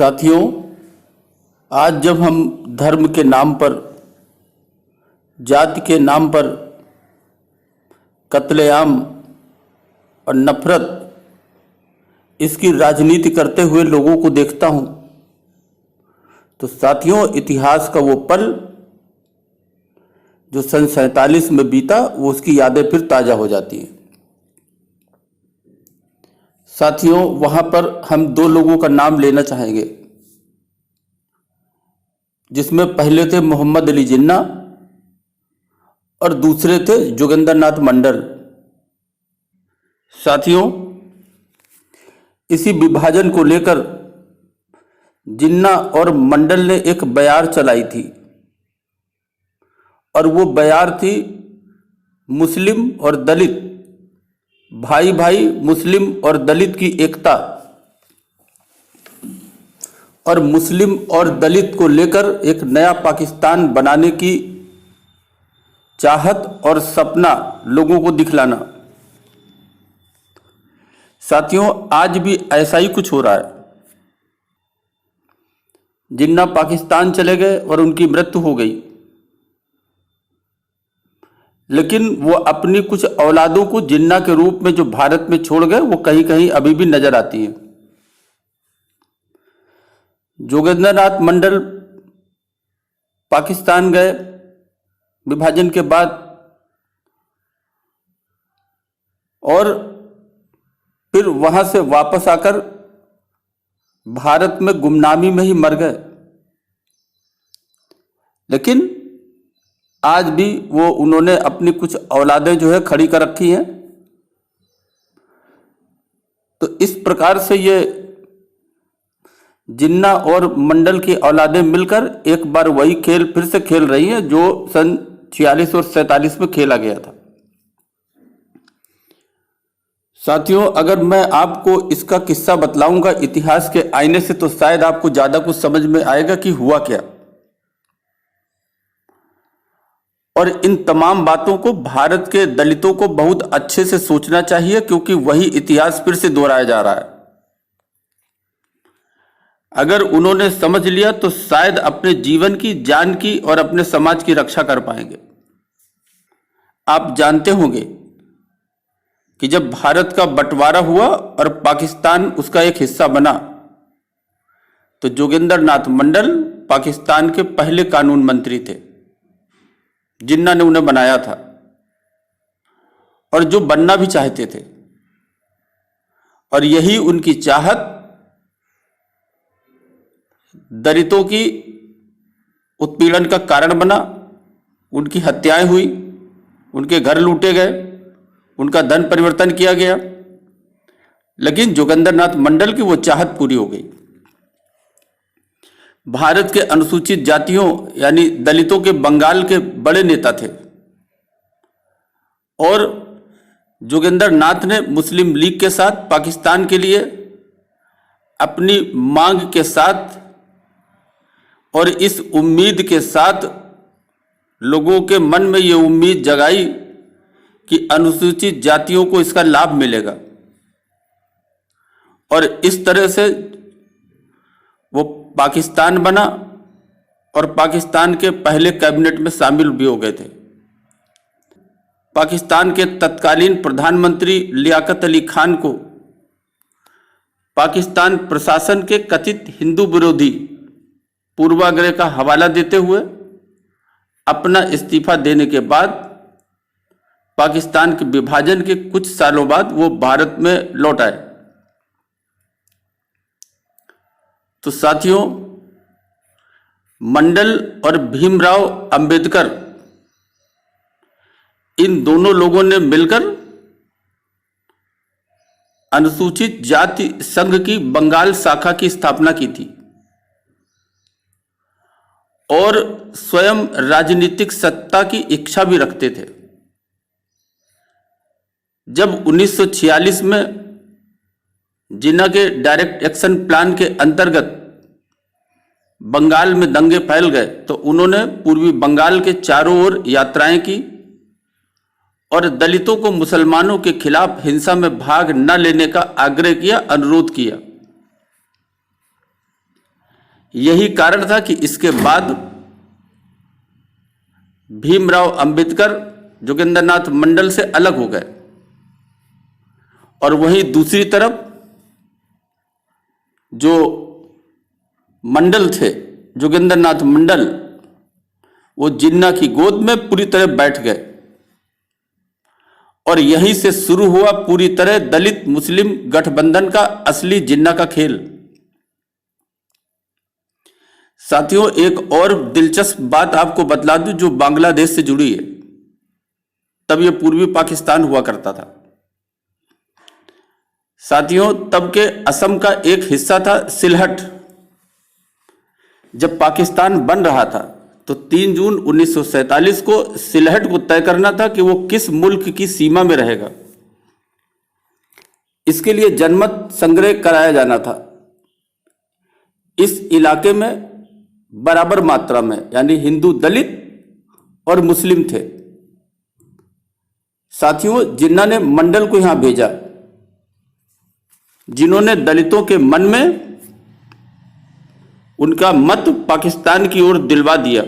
साथियों, आज जब हम धर्म के नाम पर, जाति के नाम पर कत्लेआम और नफरत, इसकी राजनीति करते हुए लोगों को देखता हूं, तो साथियों, इतिहास का वो पल जो सन 47 में बीता, वो उसकी यादें फिर ताजा हो जाती हैं। साथियों, वहां पर हम दो लोगों का नाम लेना चाहेंगे, जिसमें पहले थे मोहम्मद अली जिन्ना और दूसरे थे जोगेंद्र नाथ मंडल। साथियों, इसी विभाजन को लेकर जिन्ना और मंडल ने एक बयार चलाई थी, और वो बयार थी मुस्लिम और दलित, भाई भाई मुस्लिम और दलित की एकता। और मुस्लिम और दलित को लेकर एक नया पाकिस्तान बनाने की चाहत और सपना लोगों को दिखलाना। साथियों, आज भी ऐसा ही कुछ हो रहा है। जिन्ना पाकिस्तान चले गए और उनकी मृत्यु हो गई, लेकिन वो अपनी कुछ औलादों को जिन्ना के रूप में जो भारत में छोड़ गए, वो कहीं कहीं अभी भी नजर आती हैं। जोगेंद्र नाथ मंडल पाकिस्तान गए विभाजन के बाद, और फिर वहां से वापस आकर भारत में गुमनामी में ही मर गए। लेकिन आज भी वो उन्होंने अपनी कुछ औलादें जो है खड़ी कर रखी हैं। तो इस प्रकार से ये जिन्ना और मंडल की औलादें मिलकर एक बार वही खेल फिर से खेल रही हैं जो सन 46 और 47 में खेला गया था। साथियों, अगर मैं आपको इसका किस्सा बतलाऊंगा इतिहास के आईने से, तो शायद आपको ज्यादा कुछ समझ में आएगा कि हुआ क्या। और इन तमाम बातों को भारत के दलितों को बहुत अच्छे से सोचना चाहिए, क्योंकि वही इतिहास फिर से दोहराया जा रहा है। अगर उन्होंने समझ लिया तो शायद अपने जीवन की, जान की और अपने समाज की रक्षा कर पाएंगे। आप जानते होंगे कि जब भारत का बंटवारा हुआ और पाकिस्तान उसका एक हिस्सा बना, तो जोगेंद्र नाथ मंडल पाकिस्तान के पहले कानून मंत्री थे, जिन्ना ने उन्हें बनाया था, और जो बनना भी चाहते थे। और यही उनकी चाहत दलितों की उत्पीड़न का कारण बना। उनकी हत्याएं हुई, उनके घर लूटे गए, उनका धन परिवर्तन किया गया, लेकिन जोगेंद्र नाथ मंडल की वो चाहत पूरी हो गई। भारत के अनुसूचित जातियों यानी दलितों के बंगाल के बड़े नेता थे, और जोगेंद्र नाथ ने मुस्लिम लीग के साथ पाकिस्तान के लिए अपनी मांग के साथ और इस उम्मीद के साथ लोगों के मन में ये उम्मीद जगाई कि अनुसूचित जातियों को इसका लाभ मिलेगा, और इस तरह से वो पाकिस्तान बना और पाकिस्तान के पहले कैबिनेट में शामिल भी हो गए थे। पाकिस्तान के तत्कालीन प्रधानमंत्री लियाकत अली खान को पाकिस्तान प्रशासन के कथित हिंदू विरोधी पूर्वाग्रह का हवाला देते हुए अपना इस्तीफा देने के बाद पाकिस्तान के विभाजन के कुछ सालों बाद वो भारत में लौट आए। तो साथियों, मंडल और भीमराव अंबेडकर, इन दोनों लोगों ने मिलकर अनुसूचित जाति संघ की बंगाल शाखा की स्थापना की थी, और स्वयं राजनीतिक सत्ता की इच्छा भी रखते थे। जब 1946 में जिन्ना के डायरेक्ट एक्शन प्लान के अंतर्गत बंगाल में दंगे फैल गए, तो उन्होंने पूर्वी बंगाल के चारों ओर यात्राएं की और दलितों को मुसलमानों के खिलाफ हिंसा में भाग न लेने का आग्रह किया, अनुरोध किया। यही कारण था कि इसके बाद भीमराव अंबेडकर जोगिंदरनाथ मंडल से अलग हो गए और वहीं दूसरी तरफ जो मंडल थे जोगिंदरनाथ मंडल, वो जिन्ना की गोद में पूरी तरह बैठ गए और यहीं से शुरू हुआ पूरी तरह दलित मुस्लिम गठबंधन का असली जिन्ना का खेल। साथियों, एक और दिलचस्प बात आपको बतला दूं जो बांग्लादेश से जुड़ी है। तब यह पूर्वी पाकिस्तान हुआ करता था। साथियों, तब के असम का एक हिस्सा था सिलहट। जब पाकिस्तान बन रहा था तो 3 जून 1947 को सिलहट को तय करना था कि वो किस मुल्क की सीमा में रहेगा। इसके लिए जनमत संग्रह कराया जाना था। इस इलाके में बराबर मात्रा में यानी हिंदू दलित और मुस्लिम थे। साथियों, जिन्ना ने मंडल को यहां भेजा, जिन्होंने दलितों के मन में उनका मत पाकिस्तान की ओर दिलवा दिया।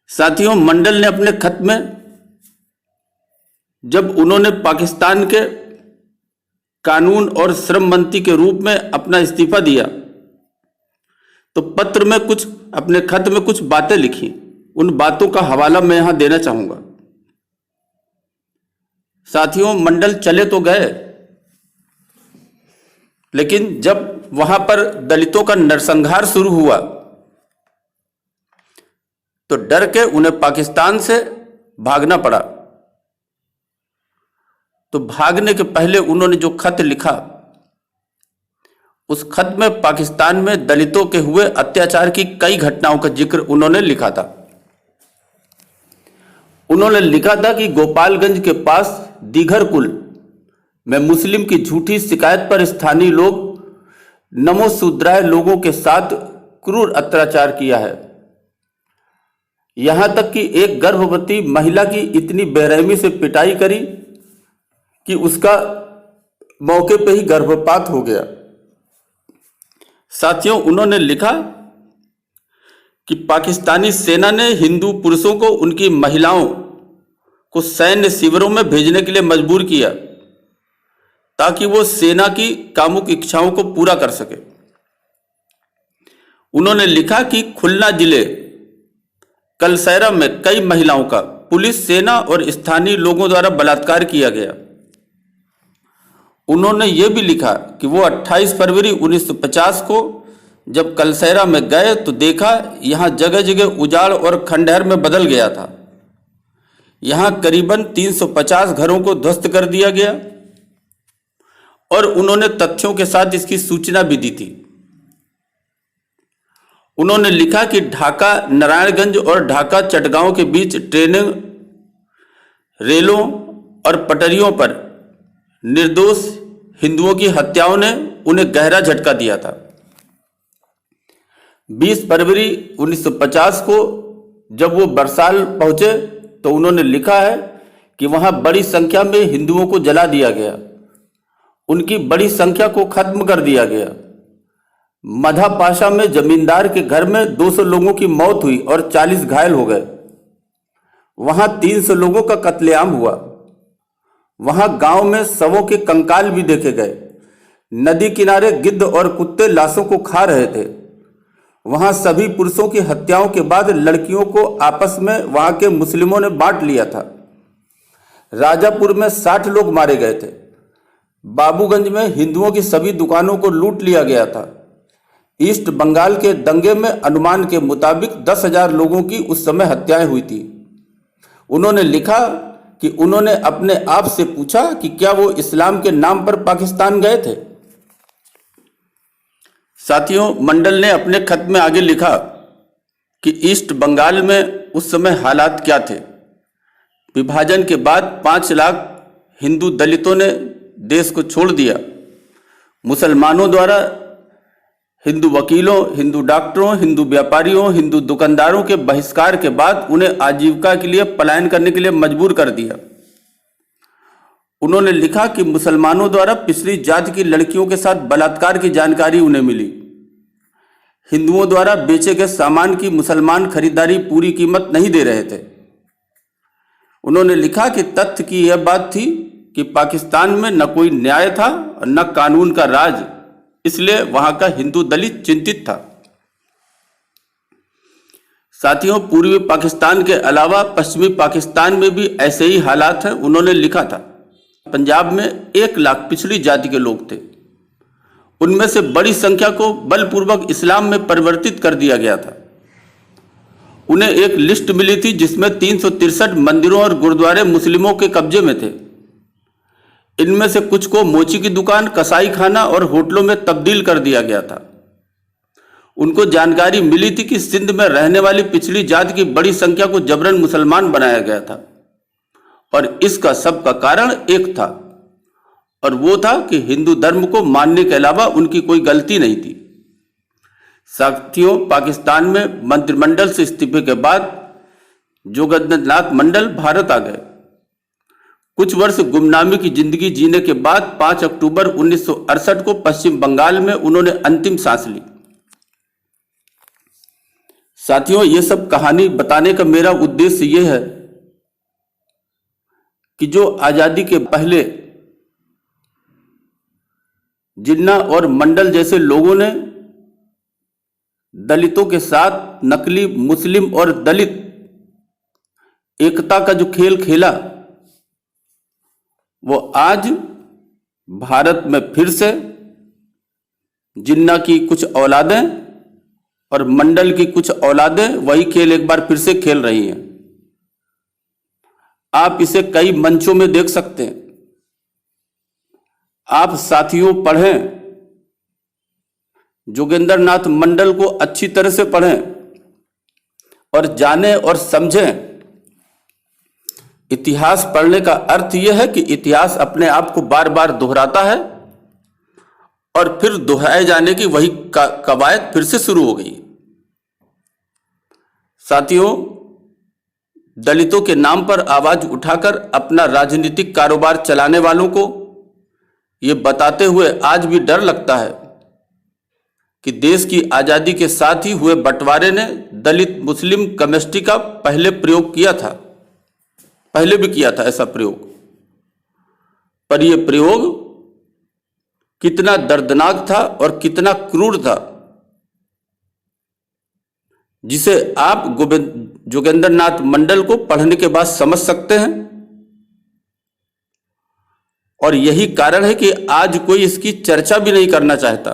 साथियों, मंडल ने अपने खत में, जब उन्होंने पाकिस्तान के कानून और श्रम मंत्री के रूप में अपना इस्तीफा दिया, तो पत्र में कुछ, अपने खत में कुछ बातें लिखी। उन बातों का हवाला मैं यहां देना चाहूंगा। साथियों, मंडल चले तो गए, लेकिन जब वहां पर दलितों का नरसंहार शुरू हुआ तो डर के उन्हें पाकिस्तान से भागना पड़ा। तो भागने के पहले उन्होंने जो खत लिखा, उस खत में पाकिस्तान में दलितों के हुए अत्याचार की कई घटनाओं का जिक्र उन्होंने लिखा था। उन्होंने लिखा था कि गोपालगंज के पास दीघर कुल में मुस्लिम की झूठी शिकायत पर स्थानीय लोग नमोशूद्राय लोगों के साथ क्रूर अत्याचार किया है। यहां तक कि एक गर्भवती महिला की इतनी बेरहमी से पिटाई करी कि उसका मौके पर ही गर्भपात हो गया। साथियों, उन्होंने लिखा कि पाकिस्तानी सेना ने हिंदू पुरुषों को उनकी महिलाओं को सैन्य शिविरों में भेजने के लिए मजबूर किया ताकि वो सेना की कामुक इच्छाओं को पूरा कर सके। उन्होंने लिखा कि खुलना जिले कलसैरा में कई महिलाओं का पुलिस, सेना और स्थानीय लोगों द्वारा बलात्कार किया गया। उन्होंने ये भी लिखा कि वो 28 फरवरी 1950 को जब कलसैरा में गए तो देखा यहां जगह जगह उजाड़ और खंडहर में बदल गया था। यहां करीबन 350 घरों को ध्वस्त कर दिया गया और उन्होंने तथ्यों के साथ इसकी सूचना भी दी थी। उन्होंने लिखा कि ढाका नारायणगंज और ढाका चटगांव के बीच ट्रेनें, रेलों और पटरियों पर निर्दोष हिंदुओं की हत्याओं ने उन्हें गहरा झटका दिया था। 20 फरवरी 1950 को जब वो बरसाल पहुंचे तो उन्होंने लिखा है कि वहां बड़ी संख्या में हिंदुओं को जला दिया गया, उनकी बड़ी संख्या को खत्म कर दिया गया। मधा पाशा में जमींदार के घर में 200 लोगों की मौत हुई और 40 घायल हो गए। वहां 300 लोगों का कत्लेआम हुआ। वहां गांव में शवों के कंकाल भी देखे गए। नदी किनारे गिद्ध और कुत्ते लाशों को खा रहे थे। वहां सभी पुरुषों की हत्याओं के बाद लड़कियों को आपस में वहां के मुस्लिमों ने बांट लिया था। राजापुर में 60 लोग मारे गए थे। बाबूगंज में हिंदुओं की सभी दुकानों को लूट लिया गया था। ईस्ट बंगाल के दंगे में अनुमान के मुताबिक 10,000 लोगों की उस समय हत्याएं हुई थी। उन्होंने लिखा कि उन्होंने अपने आप से पूछा कि क्या वो इस्लाम के नाम पर पाकिस्तान गए थे। साथियों, मंडल ने अपने खत में आगे लिखा कि ईस्ट बंगाल में उस समय हालात क्या थे। विभाजन के बाद 5 लाख हिंदू दलितों ने देश को छोड़ दिया। मुसलमानों द्वारा हिंदू वकीलों, हिंदू डॉक्टरों, हिंदू व्यापारियों, हिंदू दुकानदारों के बहिष्कार के बाद उन्हें आजीविका के लिए पलायन करने के लिए मजबूर कर दिया। उन्होंने लिखा कि मुसलमानों द्वारा पिछड़ी जाति की लड़कियों के साथ बलात्कार की जानकारी उन्हें मिली। हिंदुओं द्वारा बेचे गए सामान की मुसलमान खरीदारी पूरी कीमत नहीं दे रहे थे। उन्होंने लिखा कि तथ्य की यह बात थी कि पाकिस्तान में न कोई न्याय था और न कानून का राज, इसलिए वहां का हिंदू दलित चिंतित था। साथियों, पूर्वी पाकिस्तान के अलावा पश्चिमी पाकिस्तान में भी ऐसे ही हालात हैं। उन्होंने लिखा था, पंजाब में 1 लाख पिछड़ी जाति के लोग थे। उनमें से बड़ी संख्या को बलपूर्वक इस्लाम में परिवर्तित कर दिया गया था। उन्हें एक लिस्ट मिली थी जिसमें 363 मंदिरों और गुरुद्वारे मुस्लिमों के कब्जे में थे। इनमें से कुछ को मोची की दुकान, कसाई खाना और होटलों में तब्दील कर दिया गया था। उनको जानकारी मिली थी कि सिंध में रहने वाली पिछड़ी जाति की बड़ी संख्या को जबरन मुसलमान बनाया गया था और इसका सबका कारण एक था, और वो था कि हिंदू धर्म को मानने के अलावा उनकी कोई गलती नहीं थी। साथियों, पाकिस्तान में मंत्रिमंडल से इस्तीफे के बाद जोगेंद्र नाथ मंडल भारत आ गए। कुछ वर्ष गुमनामी की जिंदगी जीने के बाद 5 अक्टूबर 1968 को पश्चिम बंगाल में उन्होंने अंतिम सांस ली। साथियों, ये सब कहानी बताने का मेरा उद्देश्य यह है कि जो आजादी के पहले जिन्ना और मंडल जैसे लोगों ने दलितों के साथ नकली मुस्लिम और दलित एकता का जो खेल खेला, वो आज भारत में फिर से जिन्ना की कुछ औलादें और मंडल की कुछ औलादें वही खेल एक बार फिर से खेल रही हैं। आप इसे कई मंचों में देख सकते हैं। आप साथियों पढ़ें, जोगेंद्र नाथ मंडल को अच्छी तरह से पढ़ें और जानें और समझें। इतिहास पढ़ने का अर्थ यह है कि इतिहास अपने आप को बार बार दोहराता है और फिर दोहराए जाने की वही कवायद फिर से शुरू हो गई। साथियों, दलितों के नाम पर आवाज उठाकर अपना राजनीतिक कारोबार चलाने वालों को ये बताते हुए आज भी डर लगता है कि देश की आजादी के साथ ही हुए बंटवारे ने दलित मुस्लिम केमिस्ट्री का पहले प्रयोग किया था, पहले भी किया था ऐसा प्रयोग, पर यह प्रयोग कितना दर्दनाक था और कितना क्रूर था, जिसे आप जोगेंद्र नाथ मंडल को पढ़ने के बाद समझ सकते हैं। और यही कारण है कि आज कोई इसकी चर्चा भी नहीं करना चाहता।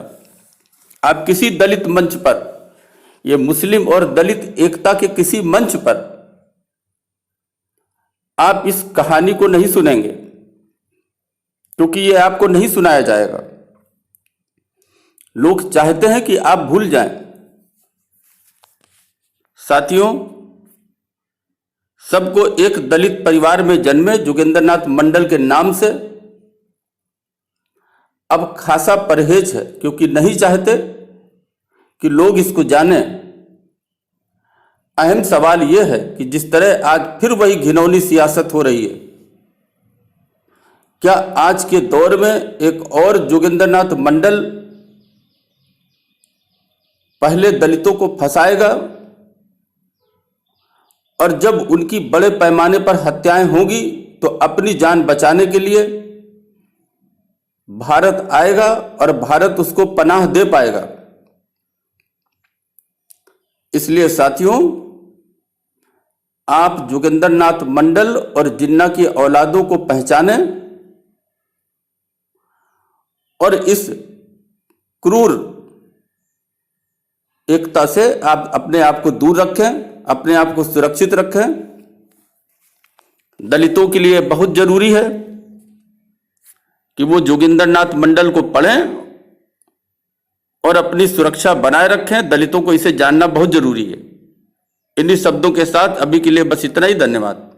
आप किसी दलित मंच पर, यह मुस्लिम और दलित एकता के किसी मंच पर आप इस कहानी को नहीं सुनेंगे, क्योंकि यह आपको नहीं सुनाया जाएगा। लोग चाहते हैं कि आप भूल जाएं। साथियों, सबको एक दलित परिवार में जन्मे जोगेंद्र नाथ मंडल के नाम से अब खासा परहेज है, क्योंकि नहीं चाहते कि लोग इसको जानें। अहम सवाल यह है कि जिस तरह आज फिर वही घिनौनी सियासत हो रही है, क्या आज के दौर में एक और जोगेंद्र नाथ मंडल पहले दलितों को फंसाएगा और जब उनकी बड़े पैमाने पर हत्याएं होंगी तो अपनी जान बचाने के लिए भारत आएगा और भारत उसको पनाह दे पाएगा? इसलिए साथियों, आप जोगेंद्र नाथ मंडल और जिन्ना की औलादों को पहचानें और इस क्रूर एकता से आप अपने आप को दूर रखें, अपने आप को सुरक्षित रखें। दलितों के लिए बहुत जरूरी है कि वो जोगेंद्र नाथ मंडल को पढ़ें और अपनी सुरक्षा बनाए रखें। दलितों को इसे जानना बहुत जरूरी है। इन्हीं शब्दों के साथ अभी के लिए बस इतना ही। धन्यवाद।